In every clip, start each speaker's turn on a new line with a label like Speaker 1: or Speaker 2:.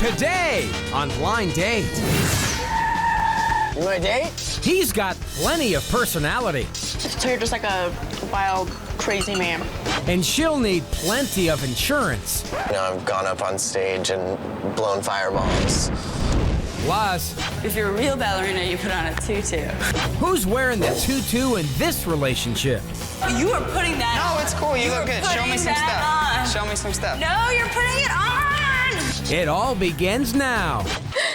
Speaker 1: Today on Blind Date.
Speaker 2: You want a date?
Speaker 1: He's got plenty of personality.
Speaker 3: So you're just like a wild, crazy man.
Speaker 1: And she'll need plenty of insurance.
Speaker 2: You know, I've gone up on stage and blown firebombs.
Speaker 1: Plus,
Speaker 4: if you're a real ballerina, you put on a tutu.
Speaker 1: who's wearing the tutu in this relationship?
Speaker 4: You are putting that on.
Speaker 2: No, it's cool. You look good. Show me some stuff. Show me some stuff.
Speaker 4: No, you're putting it on.
Speaker 1: It all begins now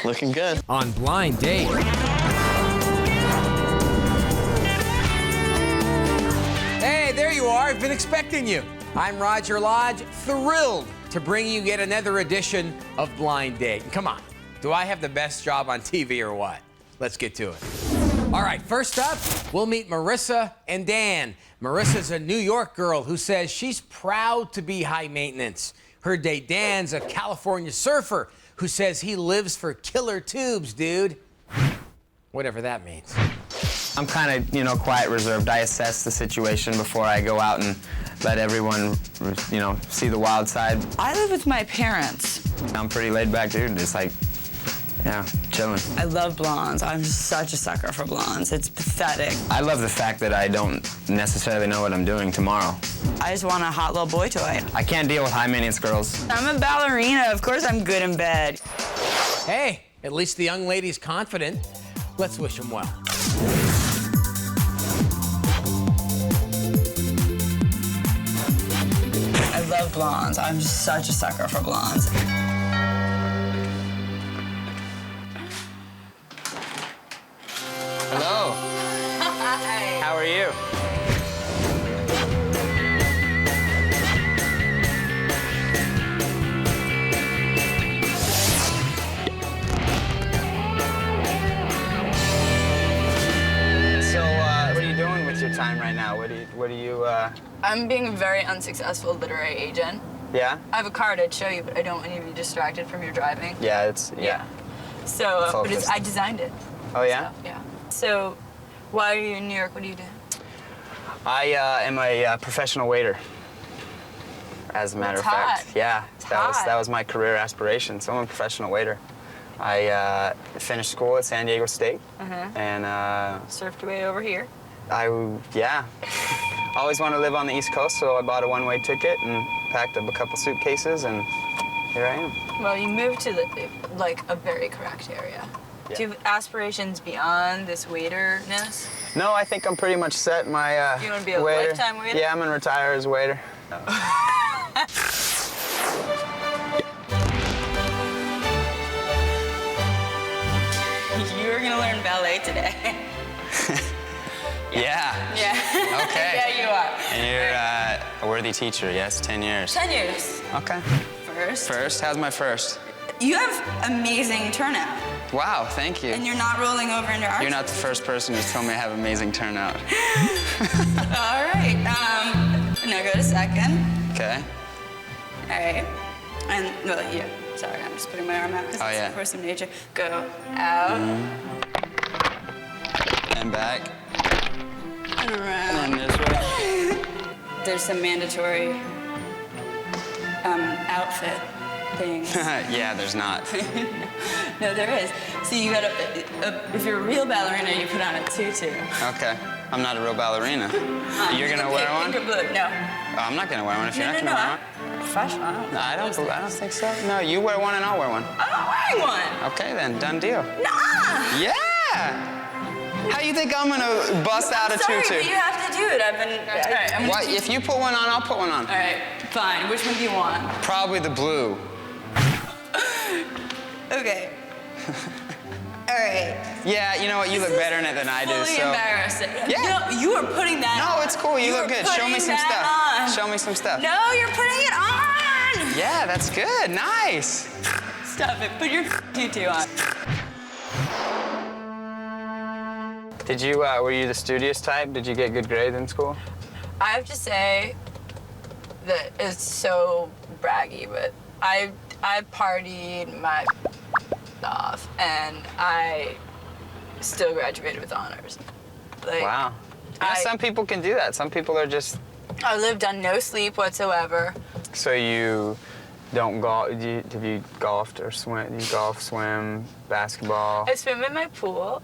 Speaker 2: Looking good.
Speaker 1: on Blind Date. Hey, there you are. I've been expecting you. I'm Roger Lodge, thrilled to bring you yet another edition of Blind Date. Come on, do I have the best job on TV or what? Let's get to it. All right, first up, we'll meet Marissa and Dan. Marissa's a New York girl who says she's proud to be high maintenance. Her date Dan's a California surfer who says he lives for killer tubes, dude. Whatever that means.
Speaker 5: I'm kind of, quiet, reserved. I assess the situation before I go out and let everyone, see the wild side.
Speaker 4: I live with my parents.
Speaker 5: I'm pretty laid back dude, just chilling.
Speaker 4: I love blondes. I'm such a sucker for blondes. It's pathetic.
Speaker 5: I love the fact that I don't necessarily know what I'm doing tomorrow.
Speaker 4: I just want a hot little boy toy.
Speaker 5: I can't deal with high maintenance girls.
Speaker 4: I'm a ballerina. Of course I'm good in bed.
Speaker 1: Hey, at least the young lady's confident. Let's wish him well.
Speaker 4: I love blondes. I'm just such a sucker for blondes.
Speaker 5: Hello.
Speaker 4: Hi.
Speaker 5: How are you? What are you doing with your time right now? What do you
Speaker 3: I'm being a very unsuccessful literary agent.
Speaker 5: Yeah?
Speaker 3: I have a card I'd show you, but I don't want you to be distracted from your driving.
Speaker 5: Yeah,
Speaker 3: So, but
Speaker 5: Focused.
Speaker 3: I designed it.
Speaker 5: Oh, yeah?
Speaker 3: So, yeah. So, why are you in New York? What do you do?
Speaker 5: I am a professional waiter, as a matter of fact.
Speaker 3: hot.
Speaker 5: Yeah,
Speaker 3: Hot.
Speaker 5: that was my career aspiration. So I'm a professional waiter. I finished school at San Diego State, and
Speaker 3: Surfed your way over here.
Speaker 5: always wanted to live on the East Coast, so I bought a one-way ticket and packed up a couple suitcases, and here I am.
Speaker 3: Well, you moved to a very correct area.
Speaker 5: Yeah.
Speaker 3: Do you have aspirations beyond this waiterness?
Speaker 5: No, I think I'm pretty much set. My
Speaker 3: You wanna be a
Speaker 5: waiter.
Speaker 3: lifetime waiter?
Speaker 5: Yeah, I'm gonna retire as a waiter.
Speaker 4: You're gonna learn ballet today.
Speaker 5: Yeah.
Speaker 4: Yeah.
Speaker 5: Okay.
Speaker 4: Yeah, you are.
Speaker 5: And you're a worthy teacher, yes? 10 years.
Speaker 4: 10 years.
Speaker 5: Okay.
Speaker 4: First.
Speaker 5: How's my first?
Speaker 4: You have amazing turnout,
Speaker 5: Wow, thank you.
Speaker 4: and you're not rolling over into art.
Speaker 5: You're not the first person who's told me I have amazing turnout.
Speaker 4: All right. Now go to second.
Speaker 5: Okay.
Speaker 4: All right. And, well, yeah. Sorry, I'm just putting my arm out because
Speaker 5: Oh,
Speaker 4: it's
Speaker 5: yeah.
Speaker 4: a force of nature. Go out
Speaker 5: And back.
Speaker 4: and around.
Speaker 5: And this way.
Speaker 4: There's some mandatory outfit things.
Speaker 5: Yeah, there's not.
Speaker 4: No, there is. So you gotta, if you're a real ballerina, you put on a tutu.
Speaker 5: Okay. I'm not a real ballerina. You're gonna wear one?
Speaker 4: Pink or blue? No.
Speaker 5: Oh, I'm not gonna wear one if you're not gonna wear one.
Speaker 4: Professional.
Speaker 5: No, I don't think so. No, you wear one and I'll wear one.
Speaker 4: I'm not wearing one.
Speaker 5: Okay then, done deal.
Speaker 4: Nah.
Speaker 5: Yeah! How you think I'm gonna bust out a
Speaker 4: Sorry,
Speaker 5: tutu?
Speaker 4: but you have to do it. I've been. All right. I'm
Speaker 5: What? If you put one on, I'll put one on.
Speaker 4: All right. Fine. Which one do you want?
Speaker 5: Probably the blue.
Speaker 4: Okay. All right.
Speaker 5: Yeah, you know what? You look better in it than I do.
Speaker 4: Fully
Speaker 5: So.
Speaker 4: embarrassing.
Speaker 5: Yeah.
Speaker 4: No, you are putting that on.
Speaker 5: No, it's cool. You look
Speaker 4: are
Speaker 5: good. Show me
Speaker 4: putting
Speaker 5: some
Speaker 4: that
Speaker 5: stuff.
Speaker 4: on.
Speaker 5: Show me some stuff.
Speaker 4: No, you're putting it on.
Speaker 5: Yeah, that's good. Nice.
Speaker 4: Stop it. Put your tutu on.
Speaker 5: Did you, were you the studious type? Did you get good grades in school?
Speaker 3: I have to say that it's so braggy, but I partied my off, and I still graduated with honors. Like,
Speaker 5: Wow. Yeah, some people can do that. Some people are just...
Speaker 3: I lived on no sleep whatsoever.
Speaker 5: So you Don't golf. Have you golfed or swim? You golf, swim, basketball?
Speaker 3: I swim in my pool.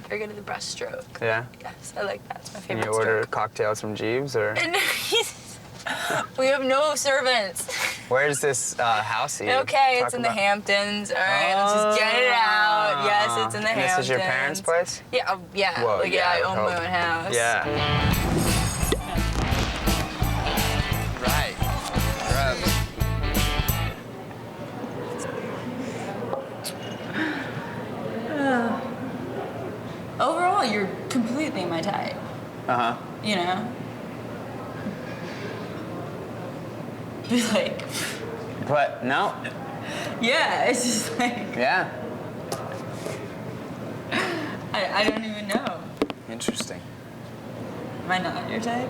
Speaker 3: Very good at the breaststroke.
Speaker 5: Yeah?
Speaker 3: Yes, I like that. It's my
Speaker 5: Can
Speaker 3: favorite
Speaker 5: you order
Speaker 3: stroke.
Speaker 5: cocktails from Jeeves, or?
Speaker 3: We have no servants.
Speaker 5: Where's this house?
Speaker 3: Okay, it's in the Hamptons. All right, let's just get it out. Yes, it's in the Hamptons.
Speaker 5: This is your parents' place?
Speaker 3: Yeah, yeah.
Speaker 5: Whoa,
Speaker 3: Like, I own my own house.
Speaker 5: Yeah. Right.
Speaker 4: Overall, you're completely my type.
Speaker 5: Uh-huh.
Speaker 4: You know? Be like,
Speaker 5: But no.
Speaker 4: yeah, it's just like,
Speaker 5: Yeah.
Speaker 4: I don't even know.
Speaker 5: Interesting.
Speaker 4: Am I not your type?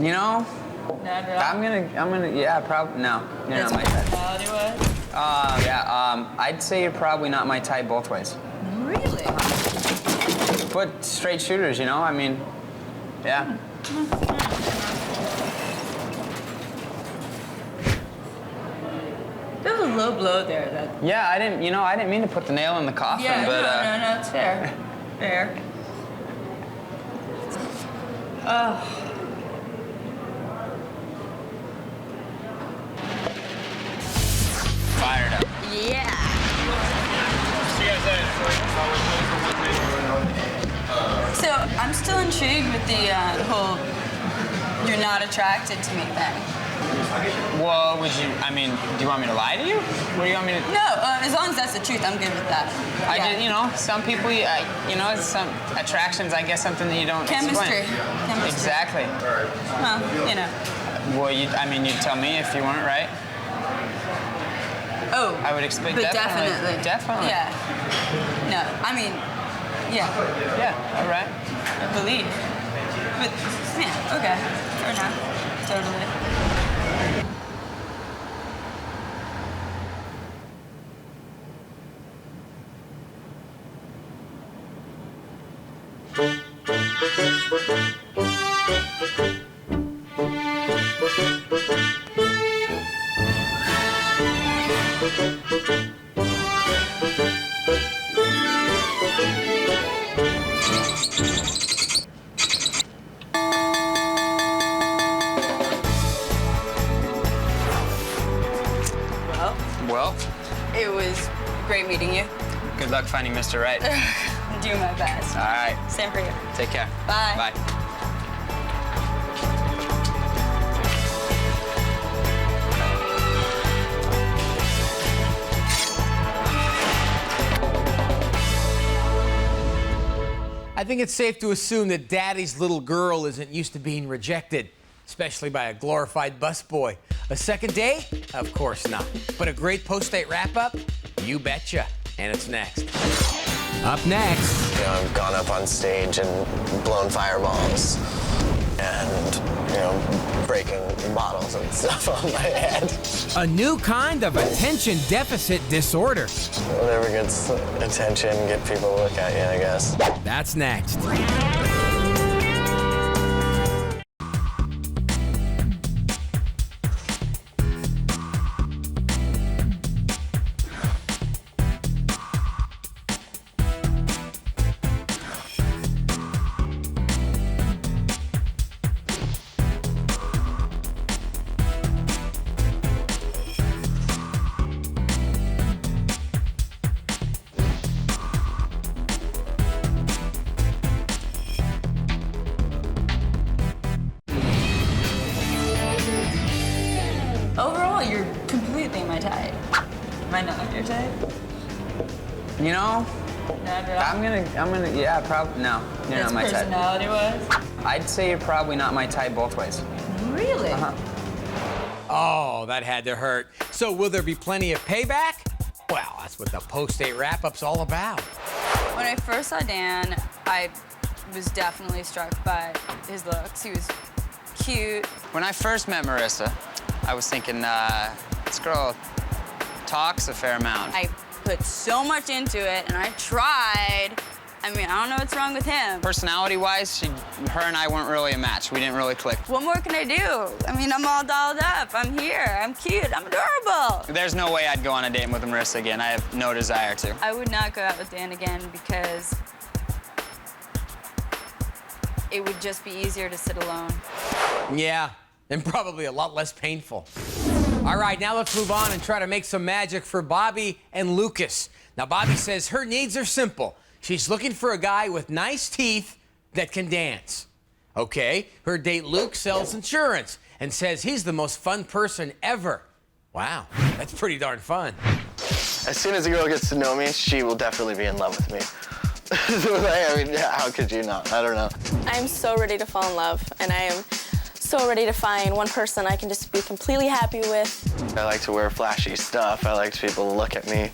Speaker 5: You know,
Speaker 4: Not at all.
Speaker 5: I'm gonna, yeah, probably, no. You're not my type.
Speaker 4: Personality-wise?
Speaker 5: I'd say you're probably not my type both ways.
Speaker 4: Really?
Speaker 5: But straight shooters, you know, I mean, yeah.
Speaker 4: There was a low blow there. That.
Speaker 5: Yeah, I didn't mean to put the nail in the coffin,
Speaker 4: Yeah,
Speaker 5: but,
Speaker 4: no, it's fair. Fair.
Speaker 5: fired up.
Speaker 4: Yeah. So I'm still intrigued with the whole "you're not attracted to me" thing.
Speaker 5: Well, do you want me to lie to you? What do you want me to?
Speaker 4: No, as long as that's the truth, I'm good with that.
Speaker 5: I
Speaker 4: Yeah.
Speaker 5: just, some people, some attractions, I guess, something that you don't
Speaker 4: Chemistry.
Speaker 5: explain.
Speaker 4: Chemistry.
Speaker 5: Exactly.
Speaker 4: Well,
Speaker 5: Well, you'd tell me if you weren't right.
Speaker 4: Oh.
Speaker 5: I would expect
Speaker 4: But
Speaker 5: definitely. Definitely.
Speaker 4: Yeah. No, yeah.
Speaker 5: Yeah, all right.
Speaker 4: I believe. But, yeah, okay. Fair enough. Totally.
Speaker 5: Well,
Speaker 4: It was great meeting you.
Speaker 5: good luck finding Mr. Right.
Speaker 4: I'm doing my best.
Speaker 5: All right.
Speaker 4: Same for you.
Speaker 5: Take care.
Speaker 4: Bye.
Speaker 5: Bye.
Speaker 1: I think it's safe to assume that Daddy's little girl isn't used to being rejected, especially by a glorified busboy. A second date? Of course not. But a great post-date wrap-up? You betcha. And it's next. Up next.
Speaker 2: I've gone up on stage and blown fireballs and, breaking bottles and stuff on my head.
Speaker 1: A new kind of attention deficit disorder.
Speaker 2: Whatever gets attention, get people to look at you, I guess.
Speaker 1: That's next.
Speaker 4: Overall, you're completely my type. Am I not your type?
Speaker 5: Not
Speaker 4: at all.
Speaker 5: I'm gonna, yeah, probably, no. You're not my type.
Speaker 4: Personality-wise?
Speaker 5: I'd say you're probably not my type both ways.
Speaker 4: Really?
Speaker 5: Uh-huh.
Speaker 1: Oh, that had to hurt. So will there be plenty of payback? Well, that's what the post-date wrap-up's all about.
Speaker 3: When I first saw Dan, I was definitely struck by his looks. He was cute.
Speaker 5: When I first met Marissa, I was thinking, this girl talks a fair amount.
Speaker 3: I put so much into it, and I tried
Speaker 4: I mean, I don't know what's wrong with him.
Speaker 5: Personality-wise, her and I weren't really a match. We didn't really click.
Speaker 4: What more can I do? I mean, I'm all dolled up. I'm here. I'm cute. I'm adorable.
Speaker 5: There's no way I'd go on a date with Marissa again. I have no desire to.
Speaker 4: I would not go out with Dan again because it would just be easier to sit alone.
Speaker 1: Yeah, and probably a lot less painful. All right, now let's move on and try to make some magic for Bobbi and Wilkos. Now, Bobbi says her needs are simple. She's looking for a guy with nice teeth that can dance. Okay, her date Luke sells insurance and says he's the most fun person ever. Wow, that's pretty darn fun.
Speaker 2: As soon as a girl gets to know me, she will definitely be in love with me. I mean, how could you not? I don't know.
Speaker 6: I'm so ready to fall in love, and I am so ready to find one person I can just be completely happy with.
Speaker 2: I like to wear flashy stuff. I like people to look at me.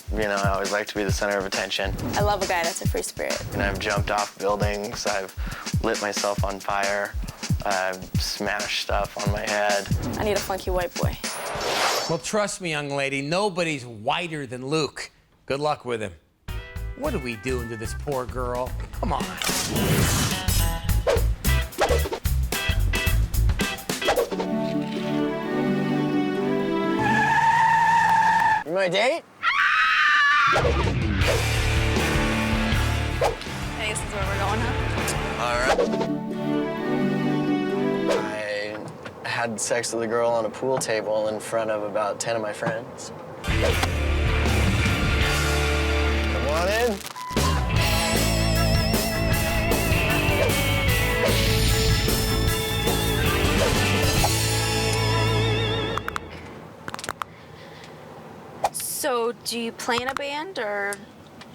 Speaker 2: You know, I always like to be the center of attention.
Speaker 6: I love a guy that's a free spirit.
Speaker 2: And I've jumped off buildings. I've lit myself on fire. I've smashed stuff on my head.
Speaker 6: I need a funky white boy.
Speaker 1: Well, trust me, young lady, nobody's whiter than Luke. Good luck with him. What are we doing to this poor girl? Come on.
Speaker 2: You my date?
Speaker 6: Hey, this is where we're going, huh?
Speaker 2: All right. I had sex with a girl on a pool table in front of about 10 of my friends. Come on in.
Speaker 6: So, do you play in a band, or?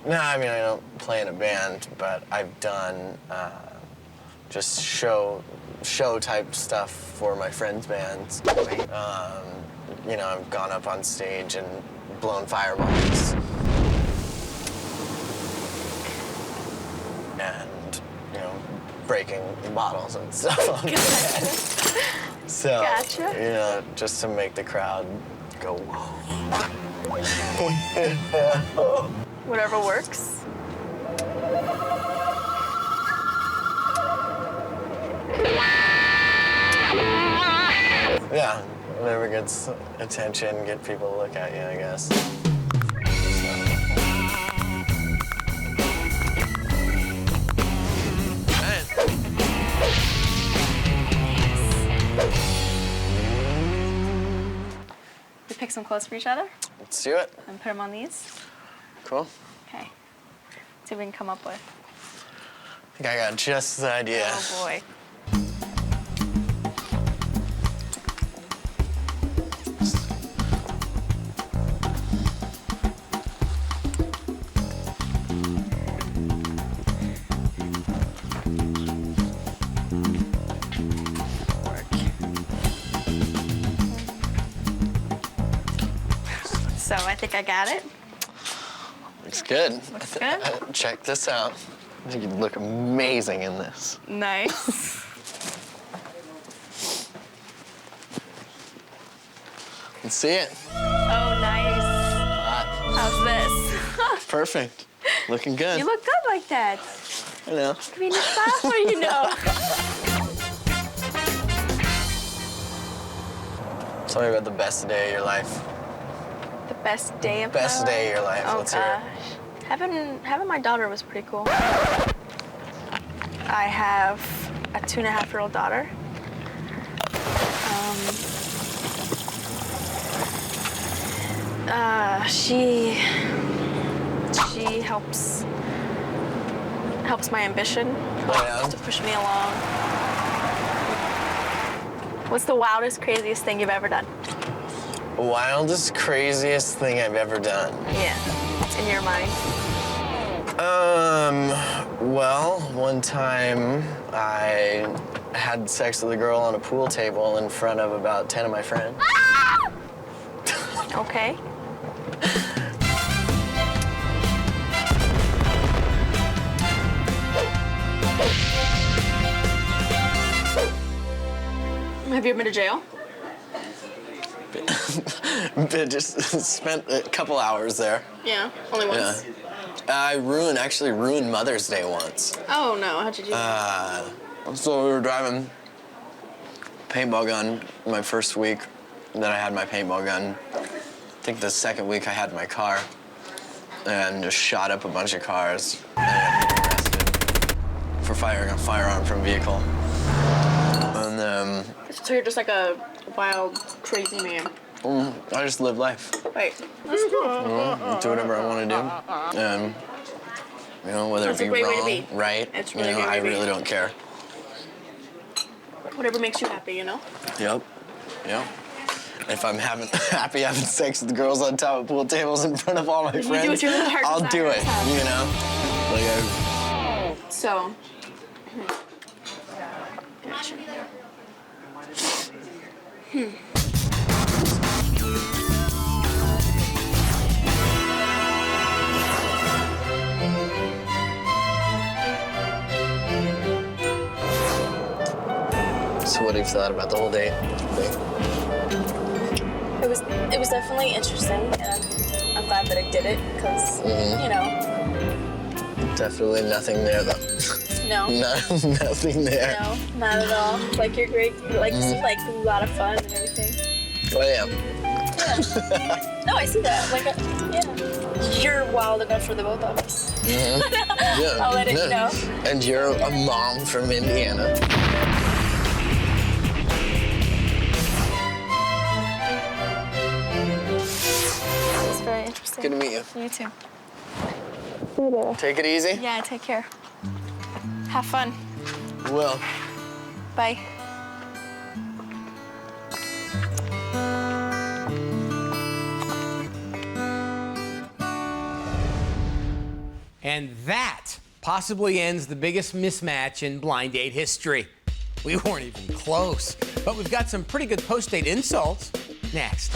Speaker 2: No, I mean, I don't play in a band, but I've done just show type stuff for my friends' bands. You know, I've gone up on stage and blown fireballs. And, you know, breaking bottles and stuff on the head. So,
Speaker 6: Gotcha.
Speaker 2: you know, just to make the crowd go, whoa.
Speaker 6: Whatever works.
Speaker 2: Yeah, whatever gets attention, get people to look at you, I guess.
Speaker 6: We pick some clothes for each other
Speaker 2: Let's do it.
Speaker 6: and put them on these.
Speaker 2: Cool.
Speaker 6: Okay. See what we can come up with.
Speaker 2: I think I got just the idea.
Speaker 6: Oh boy. So I think I got it.
Speaker 2: Looks good.
Speaker 6: Looks good?
Speaker 2: Check this out. I think you'd look amazing in this.
Speaker 6: Nice.
Speaker 2: Let's see it.
Speaker 6: Oh, nice.
Speaker 2: Hot.
Speaker 6: How's this?
Speaker 2: Perfect. Looking good.
Speaker 6: You look good like that.
Speaker 2: I know.
Speaker 6: I mean, it's sophomore, you know.
Speaker 2: Tell me about the best day of your life.
Speaker 6: The best day of
Speaker 2: Best
Speaker 6: my
Speaker 2: day of
Speaker 6: life?
Speaker 2: your life.
Speaker 6: Oh,
Speaker 2: Let's hear it.
Speaker 6: gosh. Having my daughter was pretty cool. I have a 2.5-year-old daughter. She helps my ambition, helps to push me along. What's the wildest, craziest thing you've ever done?
Speaker 2: Wildest, craziest thing I've ever done.
Speaker 6: Yeah, in your mind.
Speaker 2: Well, one time I had sex with a girl on a pool table in front of about 10 of my friends.
Speaker 6: Okay. Have you ever been to jail?
Speaker 2: Just spent a couple hours there.
Speaker 6: Yeah, only once.
Speaker 2: Yeah. I actually ruined Mother's Day once.
Speaker 6: Oh no, how'd you do that?
Speaker 2: So we were driving paintball gun my first week that I had my paintball gun. I think the second week I had my car and just shot up a bunch of cars and arrested for firing a firearm from a vehicle. And
Speaker 6: So you're just like a wild, crazy man.
Speaker 2: I just live life.
Speaker 6: Right.
Speaker 2: Do whatever I want to do. And, whether
Speaker 6: That's
Speaker 2: it
Speaker 6: a
Speaker 2: be
Speaker 6: great way to
Speaker 2: wrong,
Speaker 6: be.
Speaker 2: right,
Speaker 6: It's really a great way
Speaker 2: I
Speaker 6: to be.
Speaker 2: really don't care.
Speaker 6: Whatever makes you happy, you know?
Speaker 2: Yep. If I'm happy having sex with the girls on top of pool tables in front of all my
Speaker 6: You do
Speaker 2: friends,
Speaker 6: what your little heart
Speaker 2: I'll do it,
Speaker 6: desires.
Speaker 2: So,
Speaker 6: Gotcha.
Speaker 2: So what have you thought about the whole date thing?
Speaker 6: It was definitely interesting, and I'm glad that I did it, because, you know,
Speaker 2: Definitely nothing there, though.
Speaker 6: no.
Speaker 2: Nothing there.
Speaker 6: No, not at all. Like, you're great. Like, you seem like a lot of fun and everything.
Speaker 2: I am.
Speaker 6: Yeah. No, I see that. Like, yeah. You're wild enough for the both of us.
Speaker 2: Yeah.
Speaker 6: I'll let it know.
Speaker 2: And you're a mom from Indiana.
Speaker 6: It's very interesting.
Speaker 2: Good to meet you.
Speaker 6: You too.
Speaker 2: Take it easy.
Speaker 6: Yeah, take care. Have fun.
Speaker 2: Will.
Speaker 6: Bye.
Speaker 1: And that possibly ends the biggest mismatch in blind date history. We weren't even close, but we've got some pretty good post-date insults next.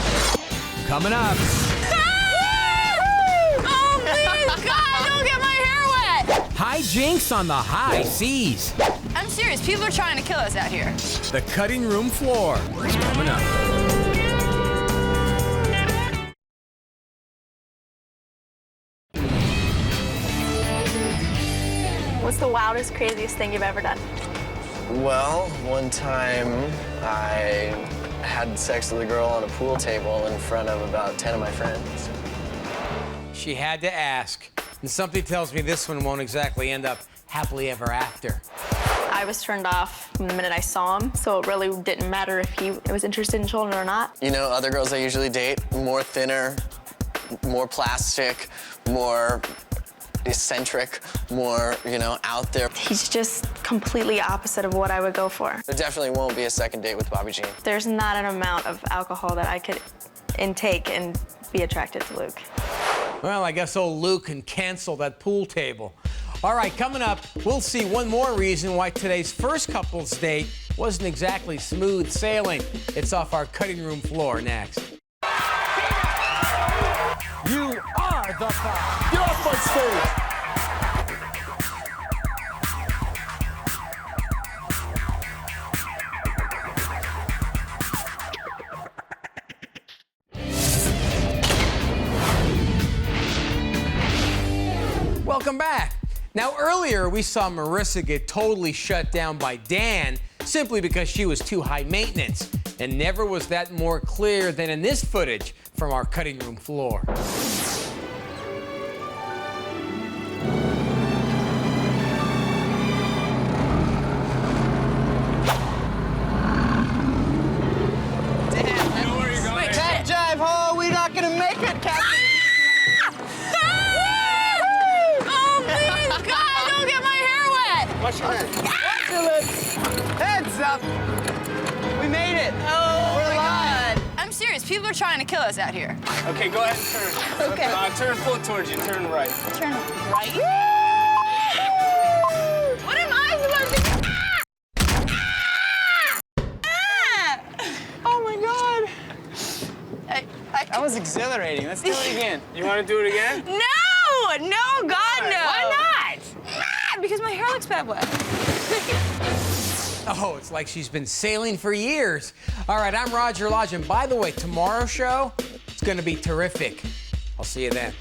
Speaker 1: Coming up.
Speaker 3: Oh, please, God, don't get my hair wet!
Speaker 1: Hijinks on the high seas.
Speaker 3: I'm serious, people are trying to kill us out here.
Speaker 1: The cutting room floor is coming up.
Speaker 6: What's the wildest, craziest thing you've ever done?
Speaker 2: Well, one time I had sex with a girl on a pool table in front of about 10 of my friends.
Speaker 1: She had to ask, and something tells me this one won't exactly end up happily ever after.
Speaker 6: I was turned off from the minute I saw him, so it really didn't matter if he was interested in children or not.
Speaker 2: You know, other girls I usually date, more thinner, more plastic, more eccentric, more, out there.
Speaker 6: He's just completely opposite of what I would go for.
Speaker 2: There definitely won't be a second date with Bobbi Jean.
Speaker 6: There's not an amount of alcohol that I could intake and be attracted to Luke.
Speaker 1: Well, I guess old Luke can cancel that pool table. All right, coming up, we'll see one more reason why today's first couple's date wasn't exactly smooth sailing. It's off our cutting room floor next. You are the five.
Speaker 7: Get off my stage!
Speaker 1: Welcome back. Now, earlier we saw Marissa get totally shut down by Dan simply because she was too high maintenance. And never was that more clear than in this footage from our cutting room floor.
Speaker 2: Jive ho, we're not gonna make it, Captain.
Speaker 3: Oh, please, God, don't get my hair wet!
Speaker 7: Wash your hands.
Speaker 2: Heads up. We made it.
Speaker 3: Oh, my God. I'm serious, people are trying to kill us out here.
Speaker 7: Okay, go ahead and turn.
Speaker 3: Okay.
Speaker 7: Turn full towards you. Turn right.
Speaker 3: Turn right. What am I supposed to do?
Speaker 5: Oh my God. That was exhilarating. Let's do it again.
Speaker 7: You want to do it again?
Speaker 3: No! No, God, no!
Speaker 5: Why
Speaker 3: not? Because my hair looks bad wet.
Speaker 1: Oh, it's like she's been sailing for years. All right, I'm Roger Lodge, and by the way, tomorrow's show, it's gonna be terrific. I'll see you then.